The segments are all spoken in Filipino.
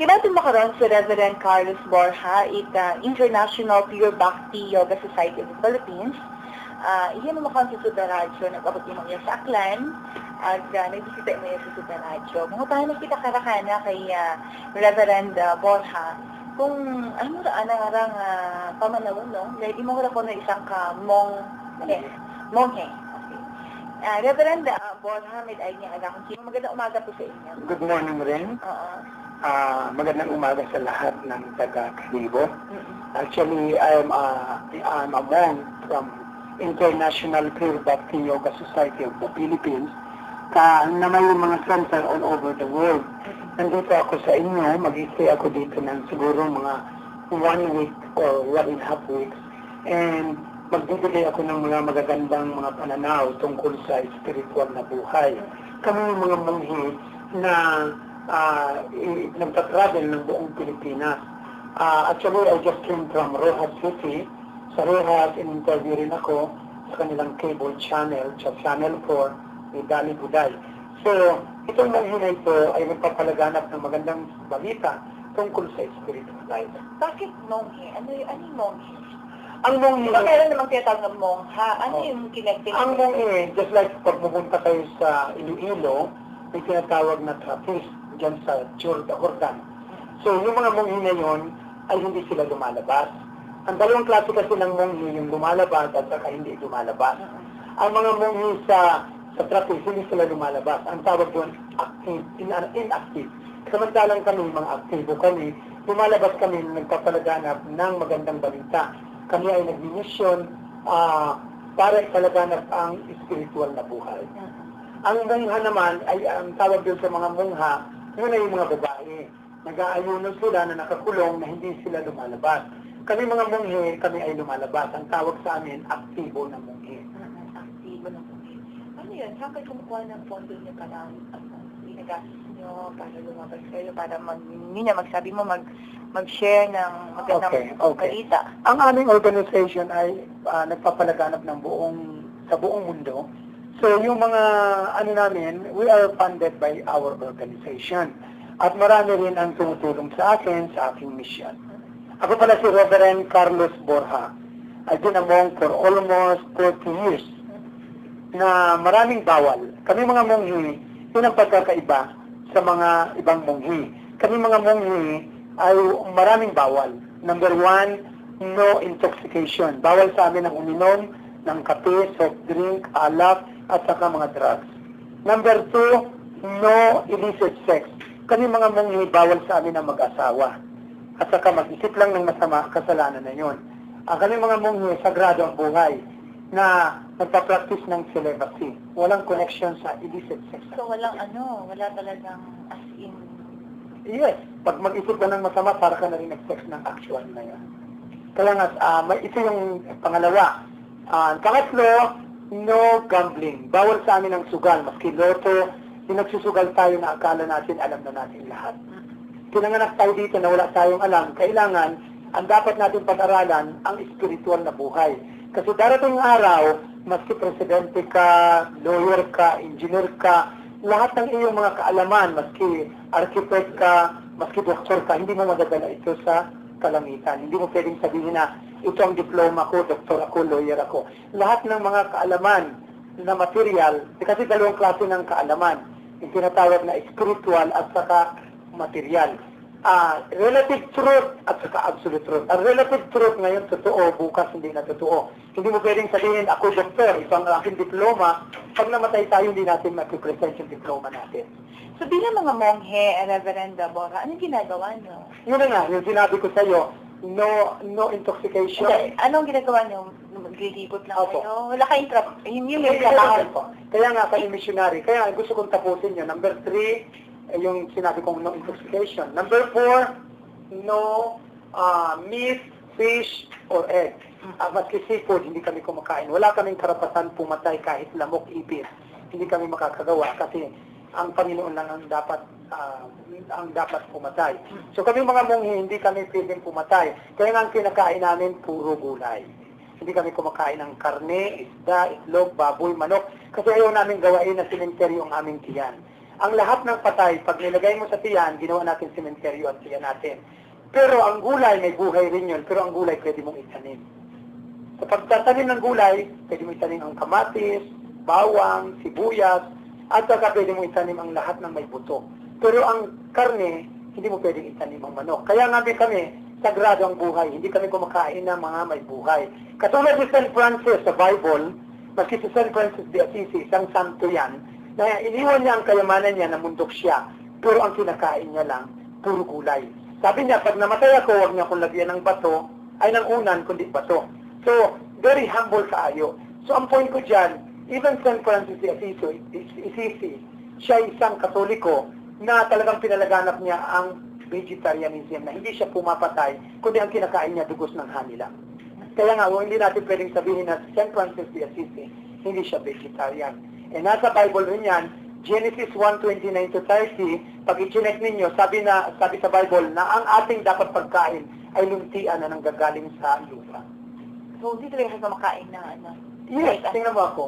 Kinatin makaroon si Reverend Carlos Borja, International Pure Bhakti Yoga Society of the Philippines. Iyan mo makaroon sa Super Radio, nag-abot mo niya sa Aklan, at nagbisita mo niya sa Super Radio. Mga tayo nakita karakana kay Reverend Borja, kung ano mo raan ang pamanawon, no? Hindi mo ko na isang monghe. Reverend Borja, may ay niya kung sino. Magandang umaga po sa inyo. Good morning rin. Magandang umaga sa lahat ng taga-Kalibo. Actually, I'm a monk from International Pure Bhakti Yoga Society of the Philippines na may mga center all over the world. Nandito ako sa inyo, mag-stay ako dito ng siguro mga 1 week or 1.5 weeks. And magbibigay ako ng mga magagandang mga pananaw tungkol sa spiritual na buhay. Kami yung mga monghe na nagtatravel ng buong Pilipinas. Actually, I just came from Rojas City. Sa Rojas, in-interview rin ako sa kanilang cable channel, sa Channel 4, ni Dali Buday. So, itong monghe na ito ay magpapalaganap ng magandang balita tungkol sa spiritual life. Bakit monghe? Ano yung monghe? Ang monghe... Diba meron namang tinatawag ng mongha? Ano yung connecting? Ang monghe, just like pag pumunta kayo sa Iloilo, may tinatawag na trappist dyan sa Jordan. So, yung mga monghe na yun, ay hindi sila lumalabas. Ang dalawang klase kasi ng monghe, yung lumalabas at saka hindi lumalabas. Ang mga monghe sa trappist, hindi sila lumalabas. Ang tawag doon, active, inactive. Samantalang kami, mga aktibo kami, lumalabas kami, nagpapalaganap ng magandang balita. Kami ay nag-mission para ipalaganap ang spiritual na buhay. Ang mongha naman ay ang tawag doon sa mga mongha, yun ay yung mga babae. Nag-aayuno sila na nakakulong na hindi sila lumalabas. Kami mga monghe, kami ay lumalabas. Ang tawag sa amin, aktibo na monghe. Aktibo na monghe. Ano yun? Saan kayo kumukuha ng pondo niyo para ginagastos niyo para lumabas kayo, para magsabi mo, mag-share ng magandang balita? Ang aming organization ay nagpapalaganap ng sa buong mundo. So yung mga namin, we are funded by our organization. At marami rin ang tumutulong sa akin, sa aking mission. Ako pala si Reverend Carlos Borja. I've been a monk for almost 40 years na maraming bawal. Kami mga monghe, yun ang pagkakaiba sa mga ibang monghe. Kami mga monghe ay maraming bawal. Number 1, no intoxication. Bawal sa amin ang uminom ng kape, soft drink, alak, at saka mga drugs. Number 2, no illicit sex. Kami mga monghe, bawal sa amin ang mag-asawa. At saka mag-isip lang ng masama, kasalanan na yun. Kami mga monghe, sagrado ang buhay na nagpa-practice ng celibacy. Walang connection sa illicit sex. So wala talagang as in... Yes, pag mag-isip ka ng masama, para ka na rin nag-sex ng actual na yan. Kaya nga, ito yung pangalawa. Pangatlo, no gambling. Bawal sa amin ang sugal. Maski loto, yung nagsusugal tayo na akala natin, alam na natin lahat. Pinanganak tayo dito na wala tayong alam. Kailangan, ang dapat natin pag-aralan, ang spiritual na buhay. Kasi darating araw, maski presidente ka, lawyer ka, engineer ka, lahat ng iyong mga kaalaman, maski architect ka, maski doktor ka, hindi mo madadala ito sa kalamitan. Hindi mo pwedeng sabihin na ito ang diploma ko, doktor ako, lawyer ako. Lahat ng mga kaalaman na material, kasi dalawang klase ng kaalaman, yung tinatawag na spiritual at saka material. Relative truth at saka absolute truth. Ang relative truth ngayon totoo, bukas hindi na totoo. Hindi mo pwedeng sabihin, ako doktor, ito ang aking diploma. Pag namatay tayo, hindi natin mag-present yung diploma natin. So bilang mga monghe, Reverend Borja, anong ginagawa nyo? Yun na nga, yung sinabi ko sa iyo, no intoxication. Okay. Anong ginagawa nyo? Maglilibot lang kayo? Wala kayong yung trabaho po. Kaya nga kami missionary. Kaya gusto kong tapusin yun. Number 3, yung sinabi kong no intoxication. Number 4, no meat, fish, or egg. Maski seafood, hindi kami kumakain. Wala kaming karapatan pumatay kahit lamok, ipis. Hindi kami makakagawa kasi ang Panginoon lang ang dapat pumatay. So kami mga monghe, hindi kami pwedeng pumatay. Kaya nga ang kinakain namin, puro gulay. Hindi kami kumakain ng karne, isda, itlog, baboy, manok. Kasi ayaw namin gawain na simenteryo ang aming tiyan. Ang lahat ng patay, pag nilagay mo sa tiyan, ginawa natin sementeryo at tiyan natin. Pero ang gulay, may buhay rin yun, pero ang gulay pwede mong itanim. Sa pagtatanim ng gulay, pwede mong itanim ang kamatis, bawang, sibuyas, at saka pwede mong itanim ang lahat ng may buto. Pero ang karne, hindi mo pwedeng itanim ang manok. Kaya nga kami, sagrado ang buhay. Hindi kami kumakain ng mga may buhay. Katulad ni St. Francis sa Bible, maski si St. Francis de Assisi, isang santo yan, na iniwan niya ang kayamanan niya na mundok siya, pero ang kinakain niya lang, puro gulay. Sabi niya, pag namatay ako, huwag niya akong lagyan ng bato, ay ng unan, kundi bato. So, very humble kaayo. So, ang point ko dyan, even St. Francis de Assisi, siya isang Katoliko na talagang pinalaganap niya ang vegetarianism, na hindi siya pumapatay, kundi ang kinakain niya dugos ng hanila. Kaya nga, hindi natin pwedeng sabihin na St. Francis de Assisi, hindi siya vegetarian. Nasa Bible rin yan, Genesis 1:29-30, pag i-check ninyo, sabi sa Bible na ang ating dapat pagkain ay luntian na nanggagaling sa lupa. So, hindi talaga siya kumakain na ano? Yes, tingnan mo ako.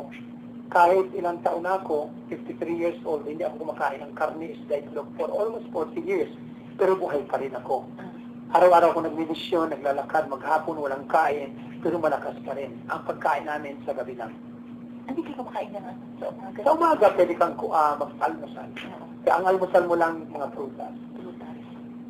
Kahit ilang taon na ako, 53 years old, hindi ako kumakain ng karne, isda, itlog for almost 40 years. Pero buhay pa rin ako. Araw-araw ako nagmimisyon, naglalakad, maghapon, walang kain, pero malakas pa rin. Ang pagkain namin sa gabi lang. Hindi kayo kumakain na nga sa umaga? Sa umaga, pwede kang mag-almusal. Kaya ang almusal mo lang mga prutas.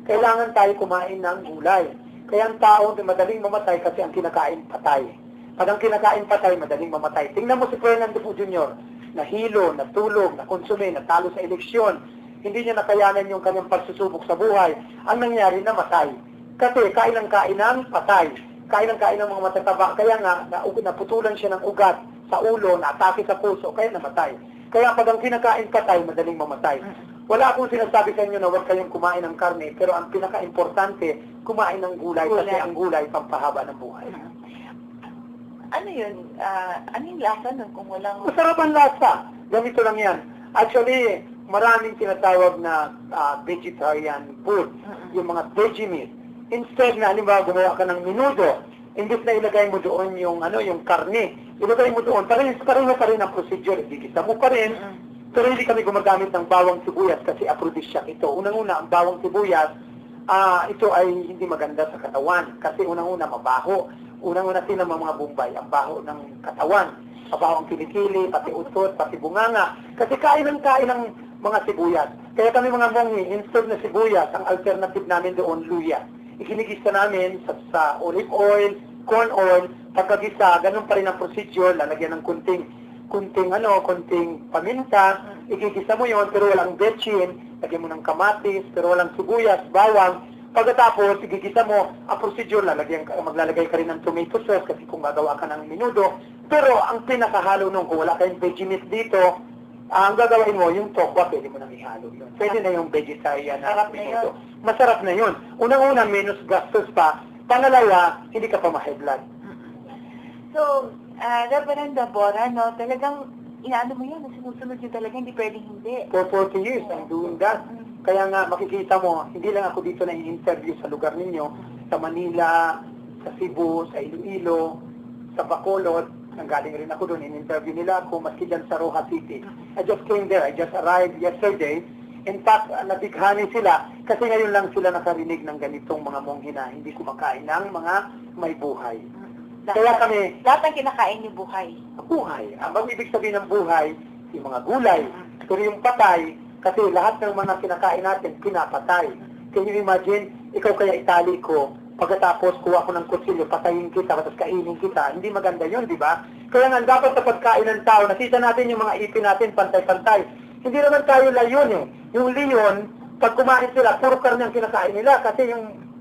Kailangan tayo kumain ng gulay. Kaya ang tao madaling mamatay kasi ang kinakain patay. Pag ang kinakain patay, madaling mamatay. Tingnan mo si Fernando Po Jr. Nahilo, natulog, nakonsume, natalo sa eleksyon. Hindi niya nakayanan yung kanyang pagsusubok sa buhay. Ang nangyari, namatay. Kasi kain ng patay. Kain ng mga matataba. Kaya nga, naputulan siya ng ugat sa ulo, na-atake sa puso, kaya namatay. Kaya pag ang kinakain patay, madaling mamatay. Wala akong sinasabi sa inyo na huwag kayong kumain ng karne, pero ang pinaka-importante, kumain ng gulay, kasi ang gulay pampahaba ng buhay. Ano yun? Ano yung lasa nun kung walang... Masarap ang lasa. Ganito lang yan. Actually, maraming tinatawag na vegetarian food, yung mga veggie meat. Instead na, halimbawa, gumawa ka ng minudo, imbis na ilagay mo doon yung karne, ilagay mo doon, pareho pa rin ang procedure, igigisa mo pa rin, pero hindi kami gumagamit ng bawang sibuyas kasi aphrodisiac ito. Unang-una, ang bawang sibuyas, ito ay hindi maganda sa katawan kasi unang-una mabaho. Unang-una sila mga Bombay, ang baho ng katawan. Mabaho ang kilikili, pati utot, pati bunganga. Kasi kain ng mga sibuyas. Kaya kami mga monghi, instead na sibuyas, ang alternative namin doon, luya. Ikinigisa namin sa olive oil, corn oil, pagkagisa, ganun pa rin ang procedure, lalagyan ng kunting paminta, ikikisa mo yon pero walang betchin, lagyan mo ng kamatis, pero walang sibuyas, bawang. Pagkatapos, ikikisa mo, ang procedure, maglalagay ka rin ng tomato sauce kasi kung gagawa ka ng minudo. Pero ang pinakahalo nung, kung wala kayong veggie meat dito, ang gagawin mo, yung tokwa, pwede mo nang ihalo yun. Pwede na yung vegetarian na minudo. Masarap na yun. Unang-una, menos gastos pa. Pangalawa, hindi ka pa ma-high blood. So, Reverend Dabora, no, talagang inaano mo yun, sinusunod yun talaga, hindi pwedeng hindi. For 40 years, I'm doing that. Kaya nga, makikita mo, hindi lang ako dito na i-interview sa lugar ninyo, sa Manila, sa Cebu, sa Iloilo, sa Bacolod, nanggaling rin ako doon, in-interview nila ako, maski dyan sa Roja City. I just came there, I just arrived yesterday. In fact, nabighani sila, kasi ngayon lang sila nakarinig ng ganitong mga monghi na hindi kumakain ng mga may buhay. Kaya kami... Lahat ng kinakain ni buhay. Buhay. Ang ibig sabihin ng buhay, yung mga gulay. Pero yung patay, kasi lahat ng mga kinakain natin, pinapatay. Can you imagine, ikaw kaya itali ko, pagkatapos kuha ko ng kutsilyo, patayin kita, tapos kainin kita. Hindi maganda yun, di ba? Kaya nga, dapat sa pagkain ng tao, nakita natin yung mga ipin natin, pantay-pantay. Hindi naman tayo layon eh. Yung leon, pag kumain sila, puro karne ang kinakain nila kasi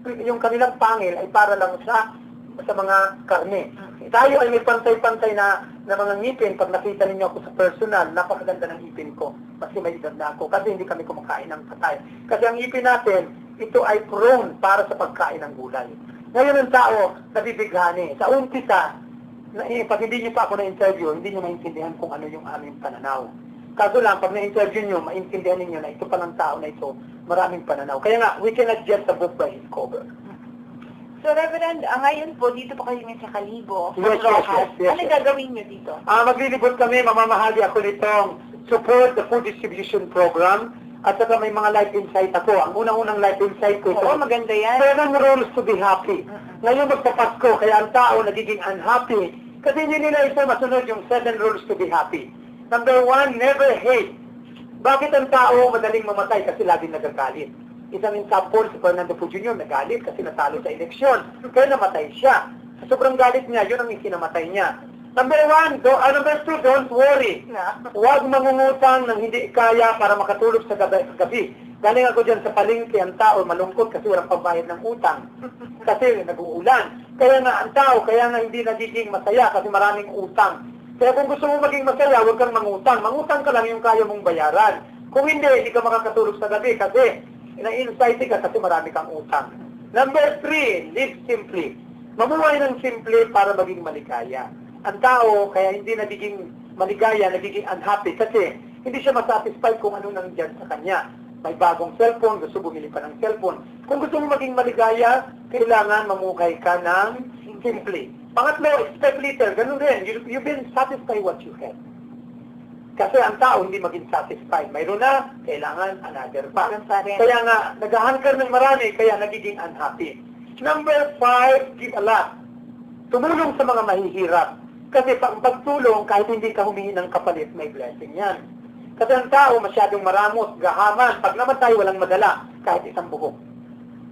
yung kanilang pangil ay para lang sa mga karne. Tayo ay may pantay-pantay na mga ngipin. Pag nakita ninyo ako sa personal, napakaganda ng ngipin ko. Kasi may edad na ako kasi hindi kami kumakain ng patay. Kasi ang ngipin natin, ito ay prone para sa pagkain ng gulay. Ngayon ang tao, nabibighani. Sa umpisa, pag hindi niyo pa ako na-interview, hindi niyo maintindihan kung ano yung aming pananaw. Kaso lang, pag na-interview nyo, maintindihan ninyo na ito palang tao na ito, maraming pananaw. Kaya nga, we cannot judge the book by its cover. So, Reverend, ngayon po, dito po kayo sa Kalibo. Yes. Ano gagawin nyo dito? Maglilibot kami, mamamahagi ako nitong support the food distribution program, at saka may mga life insight ako. Ang unang-unang life insight ko, Oo, maganda yan. 7 rules to be happy. Ngayon magpapasko, kaya ang tao nagiging unhappy kasi hindi nila isa masunod yung 7 rules to be happy. Number 1, never hate. Bakit ang tao madaling mamatay? Kasi laging nagagalit. Isang example, si Fernando Poe Jr. nagalit kasi natalo sa eleksyon. Kaya namatay siya. Sa sobrang galit niya, yun ang ikinamatay niya. Number 2, don't worry. Huwag mangungutang ng hindi kaya para makatulog sa gabi. Galing ako dyan sa palengke, ang tao malungkot kasi walang pambayad ng utang. Kasi nag-uulan. Kaya nga ang tao, kaya nga hindi nagiging masaya kasi maraming utang. Kaya kung gusto mo maging masaya, huwag kang mangutang. Mangutang ka lang yung kaya mong bayaran. Kung hindi ka makakatulog sa gabi kasi na-anxiety ka kasi marami kang utang. Number 3, live simply. Mamuhay ng simple para maging maligaya. Ang tao, kaya hindi nagiging maligaya, nagiging unhappy kasi hindi siya masatisfied kung ano nandiyan sa kanya. May bagong cellphone, gusto bumili pa ng cellphone. Kung gusto mo maging maligaya, kailangan mamuhay ka ng simple. Pangatlo, expect little. Ganun rin. You've been satisfied what you have. Kasi ang tao hindi maging satisfied. Mayroon na, kailangan another pa. Kaya nga, naghahangkar ng marami, kaya nagiging unhappy. Number 5, give a lot. Tumulong sa mga mahihirap. Kasi pag pagtulong, kahit hindi ka humingi ng kapalit, may blessing yan. Kasi ang tao masyadong maramos, gahaman. Pag namatay, walang madala, kahit isang buhok.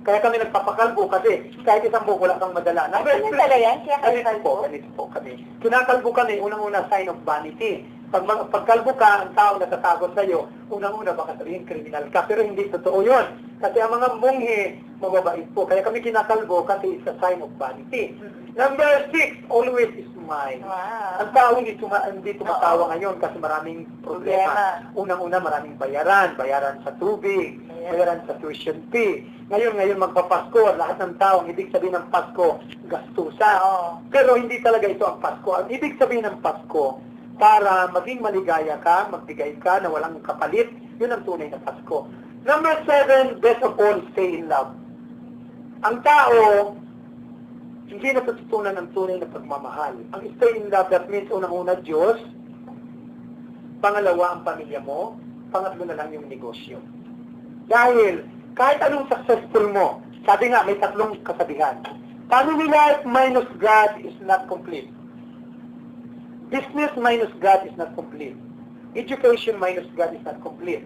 Kaya kami nagpapakalbo kasi kahit isang buhok wala kang madala. Ganyan pala yan? Ganito po kami. Kinakalbo kami, unang-una sign of vanity. Pagkalbo ka, ang tao natatakot sa'yo, unang-una baka sabihin kriminal ka. Pero hindi totoo yun. Kasi ang mga munghi, mababait po. Kaya kami kinakalbo kasi it's a sign of vanity. Number 6, always smile. Wow. Ang tao hindi tumatawa ngayon kasi maraming problema. Unang-una maraming bayaran sa tubig, bayaran sa tuition fee. Ngayon magpapasko, lahat ng tao, ang ibig sabihin ng Pasko, gastusan. Pero hindi talaga ito ang Pasko. Ang ibig sabihin ng Pasko, para maging maligaya ka, magbigay ka na walang kapalit, yun ang tunay na Pasko. Number 7, best of all, stay in love. Ang tao, hindi natututunan ng tunay na pagmamahal. Ang stay in love, that means unang-una, Diyos. Pangalawa, ang pamilya mo. Pangatlo na lang yung negosyo. Dahil, kahit anong successful mo, sabi nga, may 3 kasabihan. Family life minus God is not complete. Business minus God is not complete. Education minus God is not complete.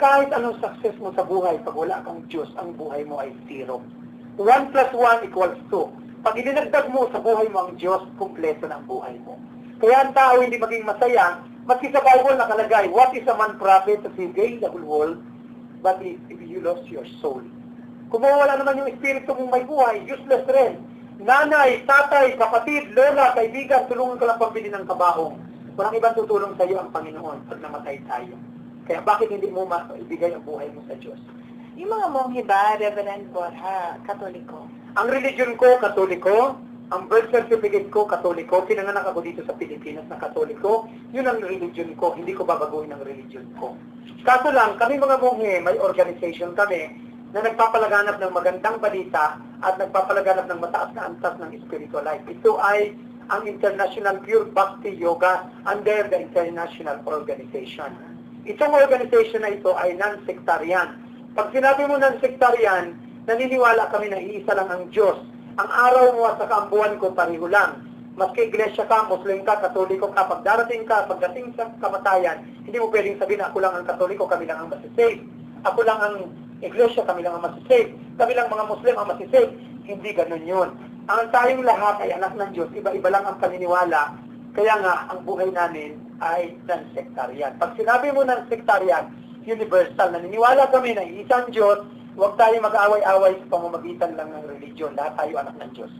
Kahit anong success mo sa buhay, pag wala kang Diyos, ang buhay mo ay 0. 1 plus 1 equals 2. Pag idinagdag mo sa buhay mo ang Diyos, kumpleto ng buhay mo. Kaya ang tao hindi maging masaya, maski sa Bible nakalagay, what is a man profit if he gain the whole world, but if you lost your soul? Kung mawala naman yung espiritu mong may buhay, useless rin. Nanay, tatay, kapatid, lola, kaibigan, tulungan ka lang pambili ng kabahong. Walang ibang tutulong sa iyo ang Panginoon pag namatay tayo. Kaya bakit hindi mo maibigay ang buhay mo sa Diyos? Yung mga monghe ba, Reverend Borja, Katoliko? Ang religion ko, Katoliko. Ang birth certificate ko, Katoliko. Pinanganak ako dito sa Pilipinas na Katoliko. Yun ang religion ko. Hindi ko babaguhin ang religion ko. Kaso lang, kami mga monghe, may organization kami na nagpapalaganap ng magandang balita at nagpapalaganap ng mataas na antas ng spiritual life. Ito ay ang International Pure Bhakti Yoga under the International Organization. Itong organization na ito ay non-sectarian. Pag sinabi mo non-sectarian, naniniwala kami na iisa lang ang Diyos. Ang araw mo at saka ang buwan ko pareho lang. Maski iglesia ka, Muslim ka, Katoliko ka, pag darating ka, pagdating sa kamatayan, hindi mo pwedeng sabihin na ako lang ang Katoliko, kami lang ang masisave. Ako lang ang iglesia, kami lang ang masisave. Kami lang mga Muslim ang masisave. Hindi ganun yun. Ang tayong lahat ay anak ng Diyos. Iba-iba lang ang paniniwala. Kaya nga, ang buhay namin ay non-sectarian. Pag sinabi mo non-sectarian, universal, naniniwala kami na isang Diyos, huwag tayo mag-away-away sa pamamagitan lang ng religion. Lahat tayo anak ng Diyos.